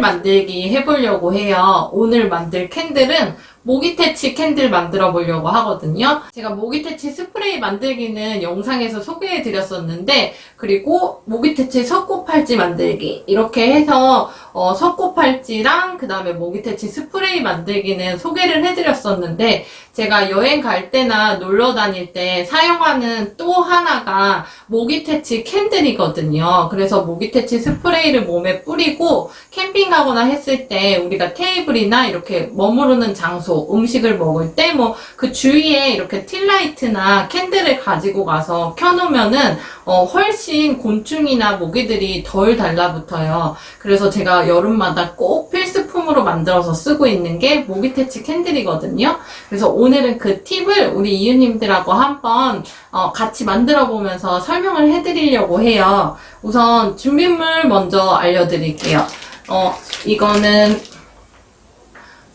만들기 해보려고 해요. 오늘 만들 캔들은 모기퇴치 캔들 만들어 보려고 하거든요. 제가 모기퇴치 스프레이 만들기는 영상에서 소개해 드렸었는데, 그리고 모기퇴치 석고팔찌 만들기 이렇게 해서 석고팔찌랑 그 다음에 모기퇴치 스프레이 만들기는 소개를 해드렸었는데, 제가 여행 갈 때나 놀러 다닐 때 사용하는 또 하나가 모기퇴치 캔들이거든요. 그래서 모기퇴치 스프레이를 몸에 뿌리고 캠핑 가거나 했을 때 우리가 테이블이나 이렇게 머무르는 장소, 음식을 먹을 때 뭐 그 주위에 이렇게 틸라이트나 캔들을 가지고 가서 켜놓으면은 훨씬 곤충이나 모기들이 덜 달라붙어요. 그래서 제가 여름마다 꼭 필수품으로 만들어서 쓰고 있는 게 모기퇴치 캔들이거든요. 그래서 오늘은 그 팁을 우리 이유님들하고 한번 같이 만들어 보면서 설명을 해드리려고 해요. 우선 준비물 먼저 알려드릴게요. 이거는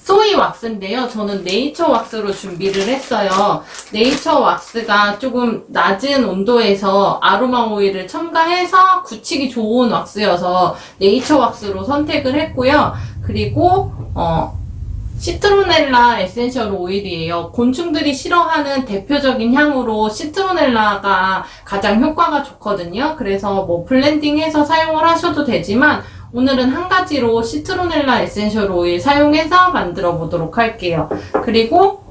소이 왁스인데요. 저는 네이처 왁스로 준비를 했어요. 네이처 왁스가 조금 낮은 온도에서 아로마 오일을 첨가해서 굳히기 좋은 왁스여서 네이처 왁스로 선택을 했고요. 그리고 시트로넬라 에센셜 오일이에요. 곤충들이 싫어하는 대표적인 향으로 시트로넬라가 가장 효과가 좋거든요. 그래서 뭐 블렌딩해서 사용을 하셔도 되지만 오늘은 한 가지로 시트로넬라 에센셜 오일 사용해서 만들어 보도록 할게요. 그리고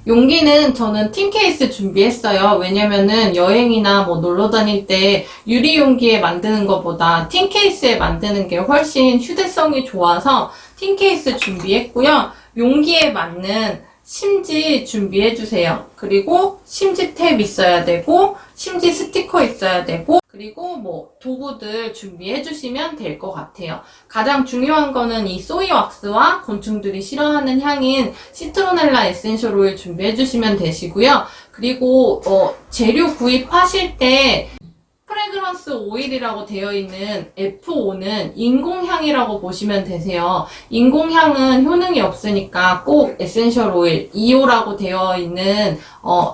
용기는 저는 틴 케이스 준비했어요. 왜냐면은 여행이나 뭐 놀러 다닐 때 유리 용기에 만드는 것보다 틴 케이스에 만드는 게 훨씬 휴대성이 좋아서 틴 케이스 준비했고요. 용기에 맞는 심지 준비해주세요. 그리고 심지 탭 있어야 되고, 심지 스티커 있어야 되고, 그리고 뭐 도구들 준비해주시면 될 것 같아요. 가장 중요한 거는 이 소이 왁스와 곤충들이 싫어하는 향인 시트로넬라 에센셜 오일 준비해주시면 되시고요. 그리고 재료 구입하실 때 프레그런스 오일이라고 되어 있는 F5는 인공향이라고 보시면 되세요. 인공향은 효능이 없으니까 꼭 에센셜 오일 2호라고 되어 있는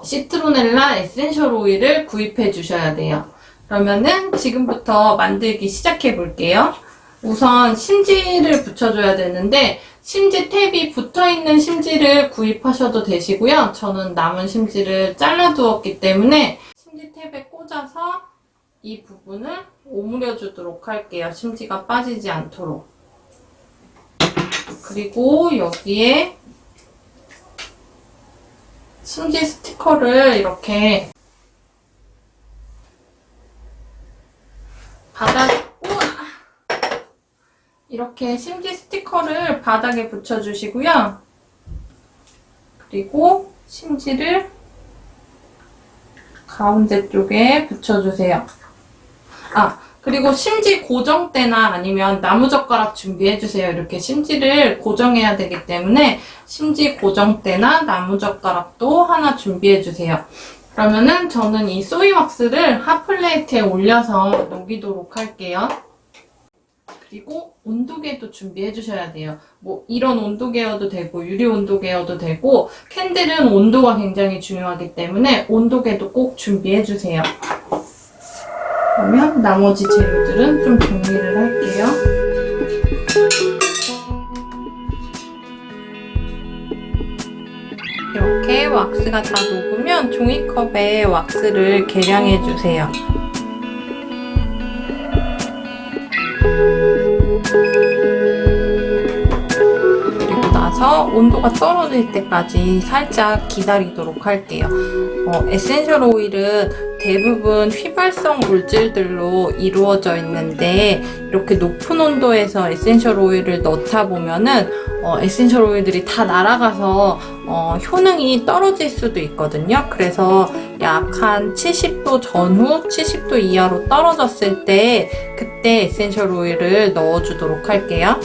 시트로넬라 에센셜 오일을 구입해 주셔야 돼요. 그러면은 지금부터 만들기 시작해 볼게요. 우선 심지를 붙여줘야 되는데 심지 탭이 붙어있는 심지를 구입하셔도 되시고요. 저는 남은 심지를 잘라두었기 때문에 심지 탭에 꽂아서 이 부분을 오므려 주도록 할게요. 심지가 빠지지 않도록. 그리고 여기에 심지 스티커를 이렇게 이렇게 심지 스티커를 바닥에 붙여주시고요. 그리고 심지를 가운데 쪽에 붙여주세요. 그리고 심지 고정대나 아니면 나무젓가락 준비해주세요. 이렇게 심지를 고정해야 되기 때문에 심지 고정대나 나무젓가락도 하나 준비해주세요. 그러면은 저는 이 소이 왁스를 핫플레이트에 올려서 녹이도록 할게요. 그리고 온도계도 준비해 주셔야 돼요. 뭐 이런 온도계여도 되고 유리 온도계여도 되고 캔들은 온도가 굉장히 중요하기 때문에 온도계도 꼭 준비해 주세요. 그러면 나머지 재료들은 좀 정리를 할게요. 이렇게 왁스가 다 녹으면 종이컵에 왁스를 계량해 주세요. 그리고 나서 온도가 떨어질 때까지 살짝 기다리도록 할게요. 에센셜 오일은 대부분 휘발성 물질들로 이루어져 있는데 이렇게 높은 온도에서 에센셜 오일을 넣다 보면은 에센셜 오일들이 다 날아가서 효능이 떨어질 수도 있거든요. 그래서 약 한 70도 전후, 70도 이하로 떨어졌을 때 그때 에센셜 오일을 넣어주도록 할게요.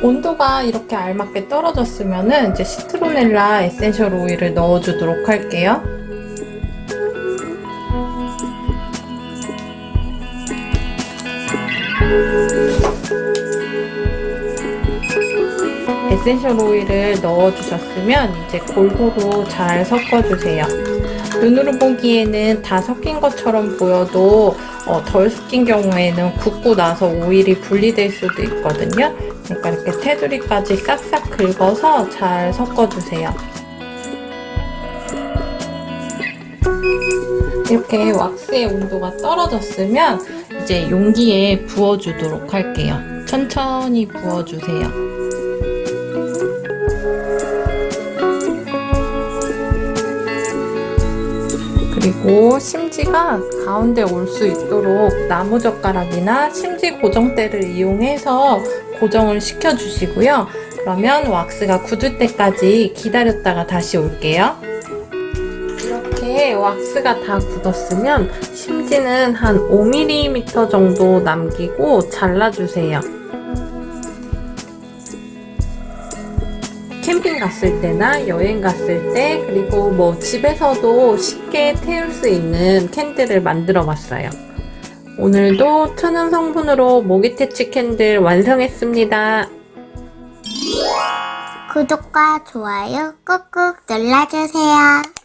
온도가 이렇게 알맞게 떨어졌으면은 이제 시트로넬라 에센셜 오일을 넣어주도록 할게요. 에센셜 오일을 넣어주셨으면 이제 골고루 잘 섞어주세요. 눈으로 보기에는 다 섞인 것처럼 보여도 덜 섞인 경우에는 굽고 나서 오일이 분리될 수도 있거든요. 그러니까 이렇게 테두리까지 싹싹 긁어서 잘 섞어주세요. 이렇게 왁스의 온도가 떨어졌으면 이제 용기에 부어주도록 할게요. 천천히 부어주세요. 그리고 심지가 가운데 올 수 있도록 나무젓가락이나 심지 고정대를 이용해서 고정을 시켜주시고요. 그러면 왁스가 굳을 때까지 기다렸다가 다시 올게요. 이렇게 왁스가 다 굳었으면 심지는 한 5mm 정도 남기고 잘라주세요. 캠핑 갔을 때나 여행 갔을 때 그리고 뭐 집에서도 쉽게 태울 수 있는 캔들을 만들어 봤어요. 오늘도 천연 성분으로 모기퇴치 캔들 완성했습니다. 구독과 좋아요 꾹꾹 눌러주세요.